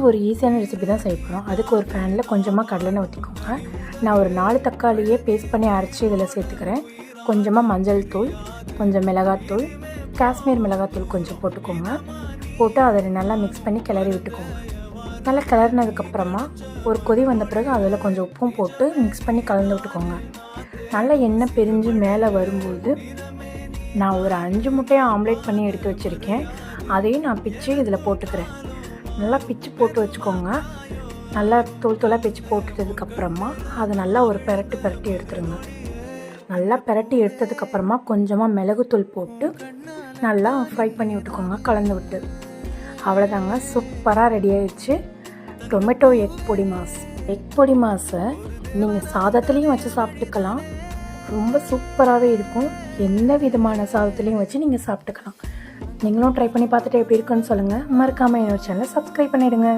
ஒரு ஈஸியான ரெசிபி தான் செய்ய போகிறோம். அதுக்கு ஒரு பேனில் கொஞ்சமாக கடலெண்ணெய் ஊற்றிக்கோங்க. நான் ஒரு 4 தக்காளியே பேஸ்ட் பண்ணி அரைச்சி இதில் சேர்த்துக்கிறேன். கொஞ்சமாக மஞ்சள் தூள், கொஞ்சம் மிளகாத்தூள், காஷ்மீர் மிளகாத்தூள் கொஞ்சம் போட்டுக்கோங்க. போட்டு அதை நல்லா மிக்ஸ் பண்ணி கிளறி விட்டுக்கோங்க. நல்லா கிளறினதுக்கப்புறமா ஒரு கொதி வந்த பிறகு அதில் கொஞ்சம் உப்பும் போட்டு மிக்ஸ் பண்ணி கலந்து விட்டுக்கோங்க. நல்லா எண்ணெய் பிரிஞ்சு மேலே வரும்போது நான் ஒரு 5 முட்டையை ஆம்லேட் பண்ணி எடுத்து வச்சுருக்கேன். அதையும் நான் பிச்சு இதில் போட்டுக்கிறேன். நல்லா பிச்சு போட்டு வச்சுக்கோங்க. நல்லா தூள் தூளாக பிச்சு போட்டுட்டதுக்கப்புறமா அதை நல்லா ஒரு பெரட்டி எடுத்துருங்க. நல்லா பெரட்டி எடுத்ததுக்கப்புறமா கொஞ்சமாக மிளகுத்தூள் போட்டு நல்லா ஃப்ரை பண்ணி விட்டுக்கோங்க, கலந்து விட்டு. அவ்வளோதாங்க, சூப்பராக ரெடி ஆயிடுச்சு டொமேட்டோ எக் பொடி மாஸ். எக் பொடி மாஸை நீங்கள் சாதத்துலேயும் வச்சு சாப்பிட்டுக்கலாம். ரொம்ப சூப்பராகவே இருக்கும். எந்த விதமான சாதத்துலேயும் வச்சு நீங்கள் சாப்பிட்டுக்கலாம். நீங்களும் ட்ரை பண்ணி பார்த்துட்டு எப்படி இருக்குன்னு சொல்லுங்கள். மறக்காமல் என்னோட சேனலை சப்ஸ்கிரைப் பண்ணிவிடுங்க.